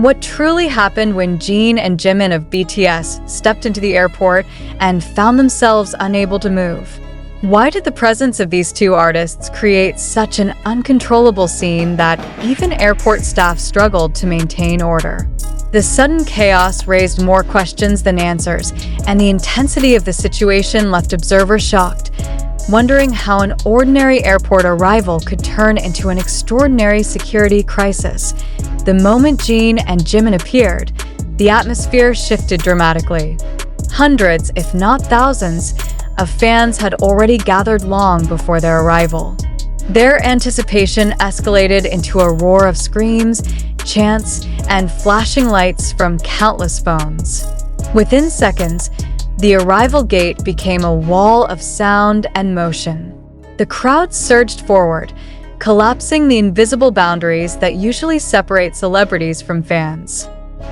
What truly happened when Jin and Jimin of BTS stepped into the airport and found themselves unable to move? Why did the presence of these two artists create such an uncontrollable scene that even airport staff struggled to maintain order? The sudden chaos raised more questions than answers, and the intensity of the situation left observers shocked, wondering how an ordinary airport arrival could turn into an extraordinary security crisis. The moment Jin and Jimin appeared, the atmosphere shifted dramatically. Hundreds, if not thousands, of fans had already gathered long before their arrival. Their anticipation escalated into a roar of screams, chants, and flashing lights from countless phones. Within seconds, the arrival gate became a wall of sound and motion. The crowd surged forward, collapsing the invisible boundaries that usually separate celebrities from fans.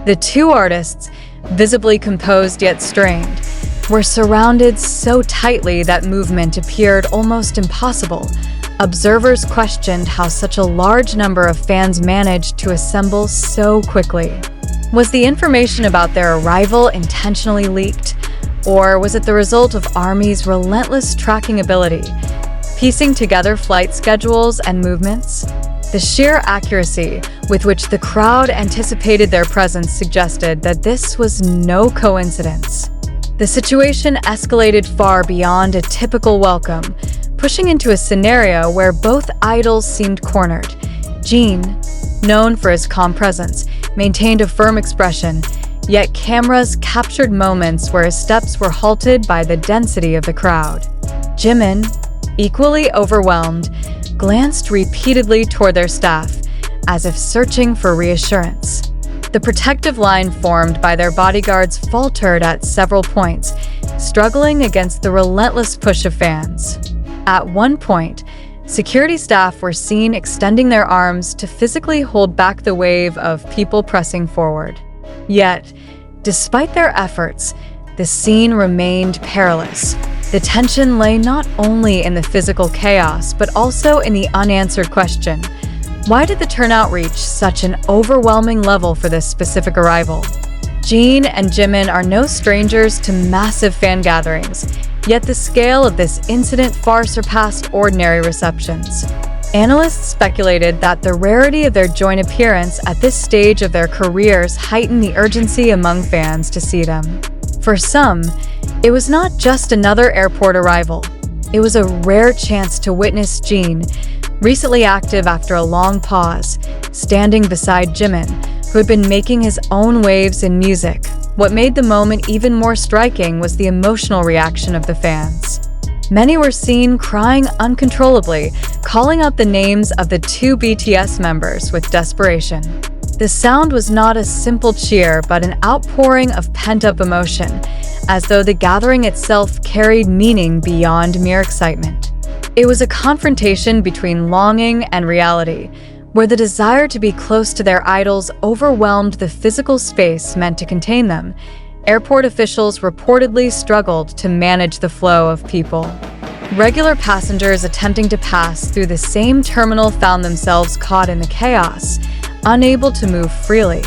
The two artists, visibly composed yet strained, were surrounded so tightly that movement appeared almost impossible. Observers questioned how such a large number of fans managed to assemble so quickly. Was the information about their arrival intentionally leaked, or was it the result of ARMY's relentless tracking ability, piecing together flight schedules and movements? The sheer accuracy with which the crowd anticipated their presence suggested that this was no coincidence. The situation escalated far beyond a typical welcome, pushing into a scenario where both idols seemed cornered. Jin, known for his calm presence, maintained a firm expression, yet cameras captured moments where his steps were halted by the density of the crowd. Jimin, equally overwhelmed, glanced repeatedly toward their staff, as if searching for reassurance. The protective line formed by their bodyguards faltered at several points, struggling against the relentless push of fans. At one point, security staff were seen extending their arms to physically hold back the wave of people pressing forward. Yet, despite their efforts, the scene remained perilous. The tension lay not only in the physical chaos, but also in the unanswered question: why did the turnout reach such an overwhelming level for this specific arrival? Jin and Jimin are no strangers to massive fan gatherings, yet the scale of this incident far surpassed ordinary receptions. Analysts speculated that the rarity of their joint appearance at this stage of their careers heightened the urgency among fans to see them. For some, it was not just another airport arrival. It was a rare chance to witness Jin, recently active after a long pause, standing beside Jimin, who had been making his own waves in music. What made the moment even more striking was the emotional reaction of the fans. Many were seen crying uncontrollably, calling out the names of the two BTS members with desperation. The sound was not a simple cheer, but an outpouring of pent-up emotion, as though the gathering itself carried meaning beyond mere excitement. It was a confrontation between longing and reality, where the desire to be close to their idols overwhelmed the physical space meant to contain them. Airport officials reportedly struggled to manage the flow of people. Regular passengers attempting to pass through the same terminal found themselves caught in the chaos, unable to move freely.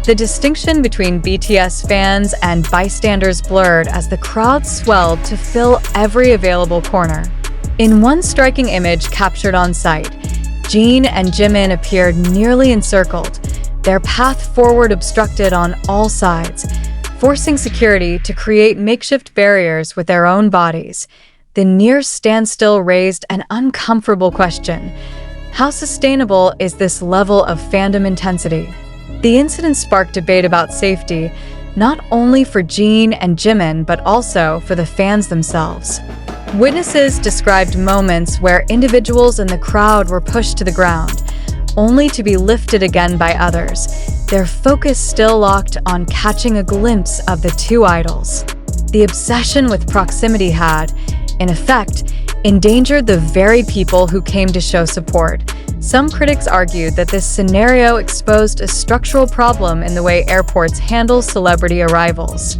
The distinction between BTS fans and bystanders blurred as the crowd swelled to fill every available corner. In one striking image captured on site, Jin and Jimin appeared nearly encircled, their path forward obstructed on all sides, forcing security to create makeshift barriers with their own bodies. The near standstill raised an uncomfortable question: how sustainable is this level of fandom intensity? The incident sparked debate about safety, not only for Jin and Jimin, but also for the fans themselves. Witnesses described moments where individuals in the crowd were pushed to the ground, only to be lifted again by others, their focus still locked on catching a glimpse of the two idols. The obsession with proximity had, in effect, endangered the very people who came to show support. Some critics argued that this scenario exposed a structural problem in the way airports handle celebrity arrivals.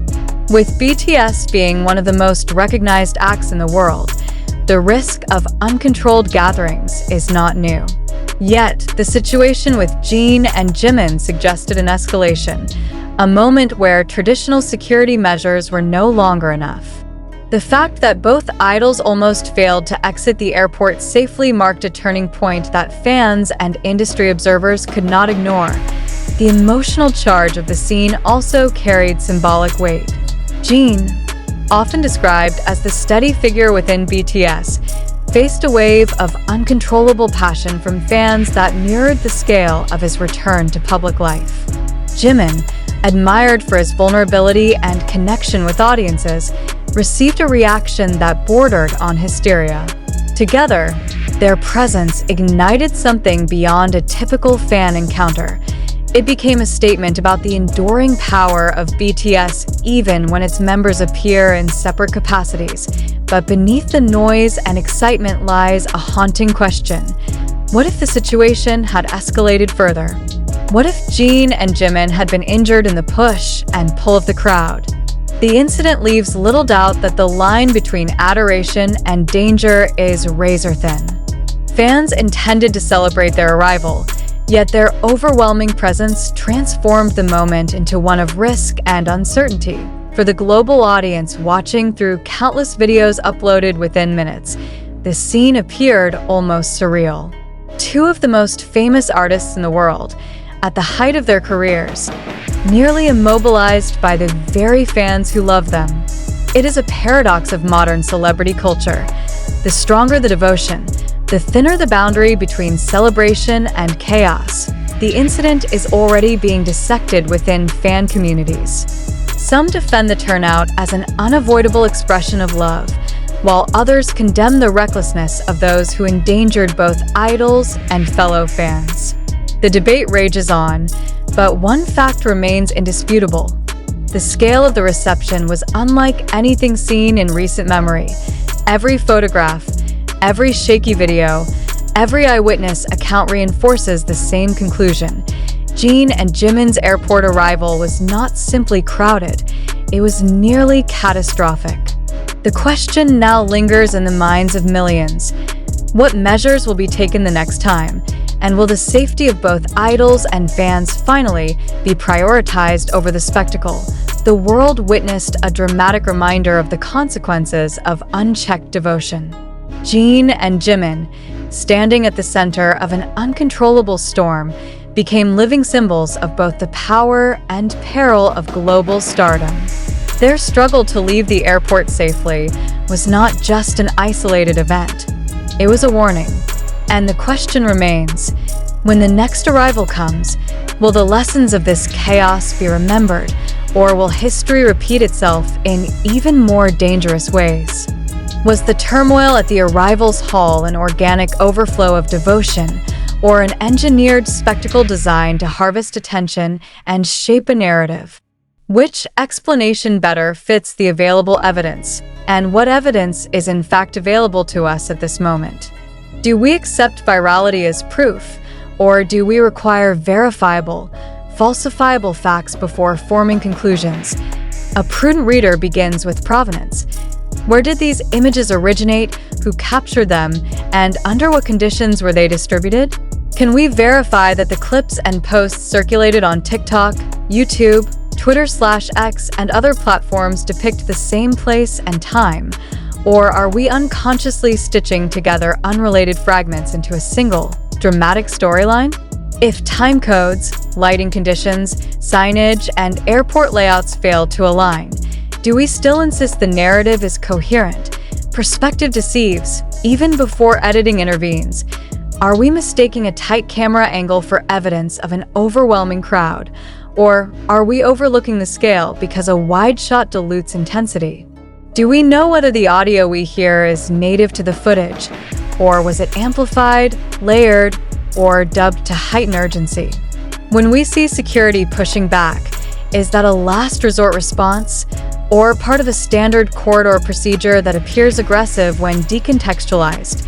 With BTS being one of the most recognized acts in the world, the risk of uncontrolled gatherings is not new. Yet, the situation with Jin and Jimin suggested an escalation, a moment where traditional security measures were no longer enough. The fact that both idols almost failed to exit the airport safely marked a turning point that fans and industry observers could not ignore. The emotional charge of the scene also carried symbolic weight. Jin, often described as the steady figure within BTS, faced a wave of uncontrollable passion from fans that mirrored the scale of his return to public life. Jimin, admired for his vulnerability and connection with audiences, received a reaction that bordered on hysteria. Together, their presence ignited something beyond a typical fan encounter. It became a statement about the enduring power of BTS even when its members appear in separate capacities. But beneath the noise and excitement lies a haunting question. What if the situation had escalated further? What if Jin and Jimin had been injured in the push and pull of the crowd? The incident leaves little doubt that the line between adoration and danger is razor-thin. Fans intended to celebrate their arrival, yet their overwhelming presence transformed the moment into one of risk and uncertainty. For the global audience watching through countless videos uploaded within minutes, the scene appeared almost surreal. Two of the most famous artists in the world, at the height of their careers, nearly immobilized by the very fans who love them. It is a paradox of modern celebrity culture. The stronger the devotion, the thinner the boundary between celebration and chaos. The incident is already being dissected within fan communities. Some defend the turnout as an unavoidable expression of love, while others condemn the recklessness of those who endangered both idols and fellow fans. The debate rages on, but one fact remains indisputable. The scale of the reception was unlike anything seen in recent memory. Every photograph, every shaky video, every eyewitness account reinforces the same conclusion. Jin and Jimin's airport arrival was not simply crowded, it was nearly catastrophic. The question now lingers in the minds of millions. What measures will be taken the next time? And will the safety of both idols and fans finally be prioritized over the spectacle? The world witnessed a dramatic reminder of the consequences of unchecked devotion. Jin and Jimin, standing at the center of an uncontrollable storm, became living symbols of both the power and peril of global stardom. Their struggle to leave the airport safely was not just an isolated event. It was a warning. And the question remains, when the next arrival comes, will the lessons of this chaos be remembered, or will history repeat itself in even more dangerous ways? Was the turmoil at the arrivals hall an organic overflow of devotion, or an engineered spectacle designed to harvest attention and shape a narrative? Which explanation better fits the available evidence, and what evidence is in fact available to us at this moment? Do we accept virality as proof, or do we require verifiable, falsifiable facts before forming conclusions? A prudent reader begins with provenance. Where did these images originate, who captured them, and under what conditions were they distributed? Can we verify that the clips and posts circulated on TikTok, YouTube, Twitter/X, and other platforms depict the same place and time? Or are we unconsciously stitching together unrelated fragments into a single, dramatic storyline? If time codes, lighting conditions, signage, and airport layouts fail to align, do we still insist the narrative is coherent? Perspective deceives, even before editing intervenes. Are we mistaking a tight camera angle for evidence of an overwhelming crowd? Or are we overlooking the scale because a wide shot dilutes intensity? Do we know whether the audio we hear is native to the footage, or was it amplified, layered, or dubbed to heighten urgency? When we see security pushing back, is that a last resort response, or part of a standard corridor procedure that appears aggressive when decontextualized?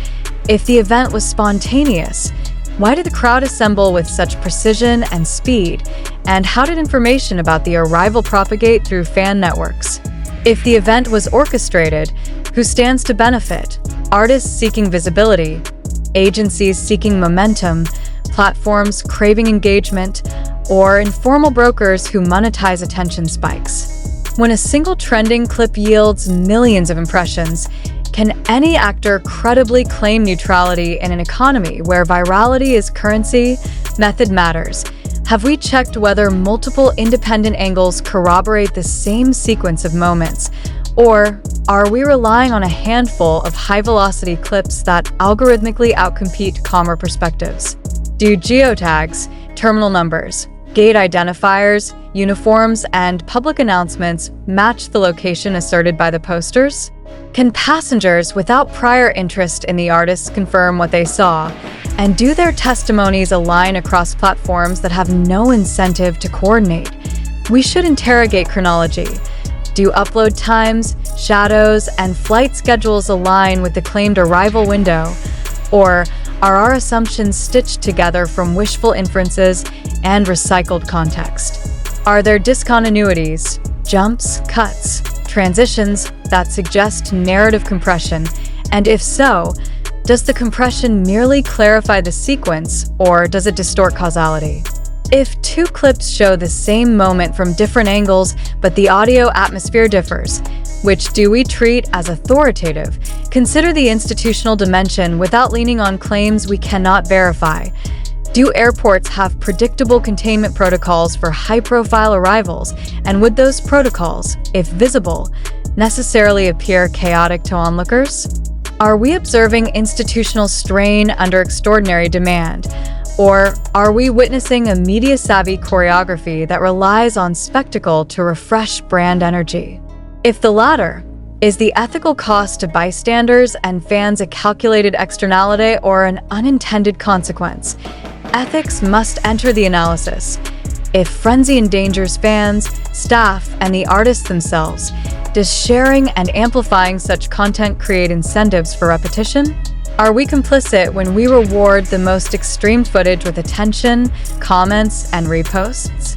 If the event was spontaneous, why did the crowd assemble with such precision and speed? And how did information about the arrival propagate through fan networks? If the event was orchestrated, who stands to benefit? Artists seeking visibility, agencies seeking momentum, platforms craving engagement, or informal brokers who monetize attention spikes. When a single trending clip yields millions of impressions, can any actor credibly claim neutrality in an economy where virality is currency? Method matters. Have we checked whether multiple independent angles corroborate the same sequence of moments? Or are we relying on a handful of high-velocity clips that algorithmically outcompete calmer perspectives? Do geotags, terminal numbers, gate identifiers, uniforms, and public announcements match the location asserted by the posters? Can passengers without prior interest in the artists confirm what they saw? And do their testimonies align across platforms that have no incentive to coordinate? We should interrogate chronology. Do upload times, shadows, and flight schedules align with the claimed arrival window? Or are our assumptions stitched together from wishful inferences and recycled context? Are there discontinuities, jumps, cuts, transitions that suggest narrative compression? And if so, does the compression merely clarify the sequence, or does it distort causality? If two clips show the same moment from different angles, but the audio atmosphere differs, which do we treat as authoritative? Consider the institutional dimension without leaning on claims we cannot verify. Do airports have predictable containment protocols for high-profile arrivals? And would those protocols, if visible, necessarily appear chaotic to onlookers? Are we observing institutional strain under extraordinary demand? Or are we witnessing a media-savvy choreography that relies on spectacle to refresh brand energy? If the latter, is the ethical cost to bystanders and fans a calculated externality or an unintended consequence? Ethics must enter the analysis. If frenzy endangers fans, staff, and the artists themselves, does sharing and amplifying such content create incentives for repetition? Are we complicit when we reward the most extreme footage with attention, comments, and reposts?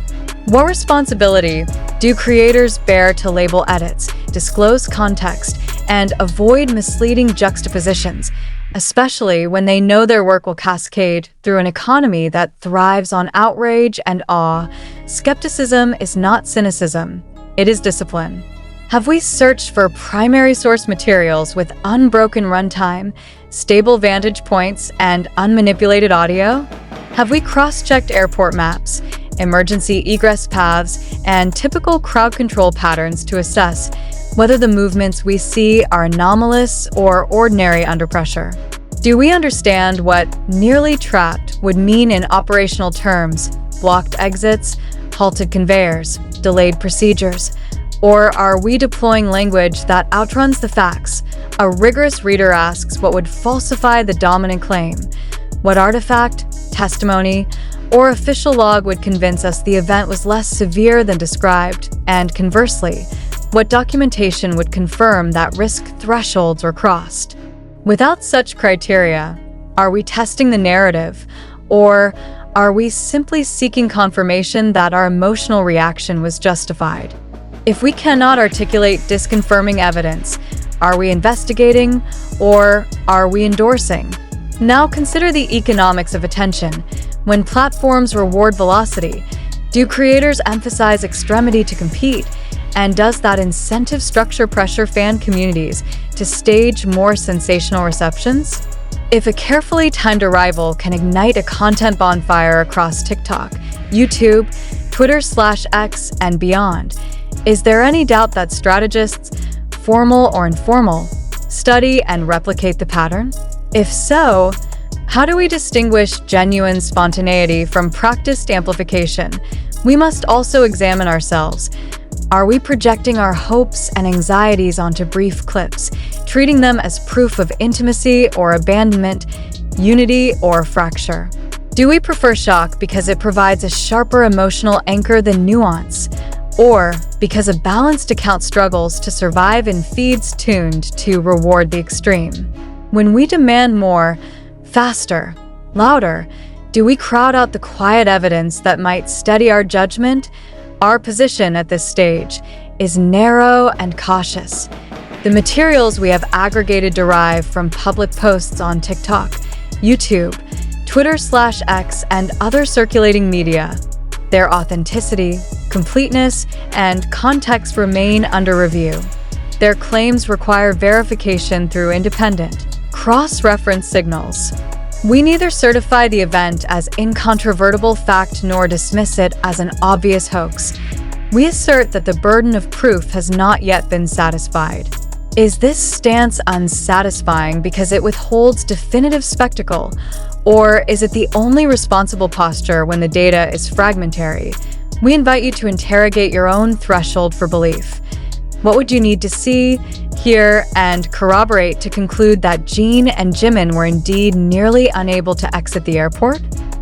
What responsibility do creators bear to label edits, disclose context, and avoid misleading juxtapositions, especially when they know their work will cascade through an economy that thrives on outrage and awe? Skepticism is not cynicism, it is discipline. Have we searched for primary source materials with unbroken runtime, stable vantage points, and unmanipulated audio? Have we cross-checked airport maps, emergency egress paths, and typical crowd control patterns to assess whether the movements we see are anomalous or ordinary under pressure? Do we understand what nearly trapped would mean in operational terms? Blocked exits, halted conveyors, delayed procedures? Or are we deploying language that outruns the facts? A rigorous reader asks what would falsify the dominant claim. What artifact, testimony, or official log would convince us the event was less severe than described? And conversely, what documentation would confirm that risk thresholds were crossed? Without such criteria, are we testing the narrative, or are we simply seeking confirmation that our emotional reaction was justified? If we cannot articulate disconfirming evidence, are we investigating, or are we endorsing? Now consider the economics of attention. When platforms reward velocity, do creators emphasize extremity to compete? And does that incentive structure pressure fan communities to stage more sensational receptions? If a carefully timed arrival can ignite a content bonfire across TikTok, YouTube, Twitter/X, and beyond, is there any doubt that strategists, formal or informal, study and replicate the pattern? If so, how do we distinguish genuine spontaneity from practiced amplification? We must also examine ourselves. Are we projecting our hopes and anxieties onto brief clips, treating them as proof of intimacy or abandonment, unity or fracture? Do we prefer shock because it provides a sharper emotional anchor than nuance? Or because a balanced account struggles to survive in feeds tuned to reward the extreme? When we demand more, faster, louder, do we crowd out the quiet evidence that might steady our judgment? Our position at this stage is narrow and cautious. The materials we have aggregated derive from public posts on TikTok, YouTube, Twitter/X, and other circulating media. Their authenticity, completeness, and context remain under review. Their claims require verification through independent, cross-reference signals. We neither certify the event as incontrovertible fact nor dismiss it as an obvious hoax. We assert that the burden of proof has not yet been satisfied. Is this stance unsatisfying because it withholds definitive spectacle, or is it the only responsible posture when the data is fragmentary? We invite you to interrogate your own threshold for belief. What would you need to see, hear, and corroborate to conclude that Jin and Jimin were indeed nearly unable to exit the airport?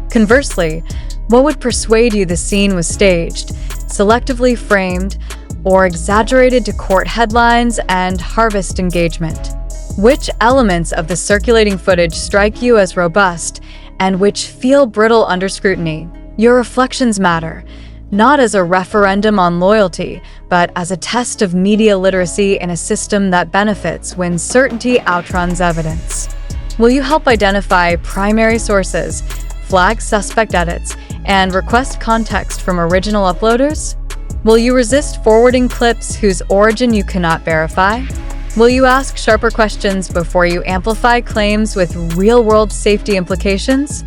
Conversely, what would persuade you the scene was staged, selectively framed, or exaggerated to court headlines and harvest engagement? Which elements of the circulating footage strike you as robust and which feel brittle under scrutiny? Your reflections matter, not as a referendum on loyalty, but as a test of media literacy in a system that benefits when certainty outruns evidence. Will you help identify primary sources, flag suspect edits, and request context from original uploaders? Will you resist forwarding clips whose origin you cannot verify? Will you ask sharper questions before you amplify claims with real-world safety implications?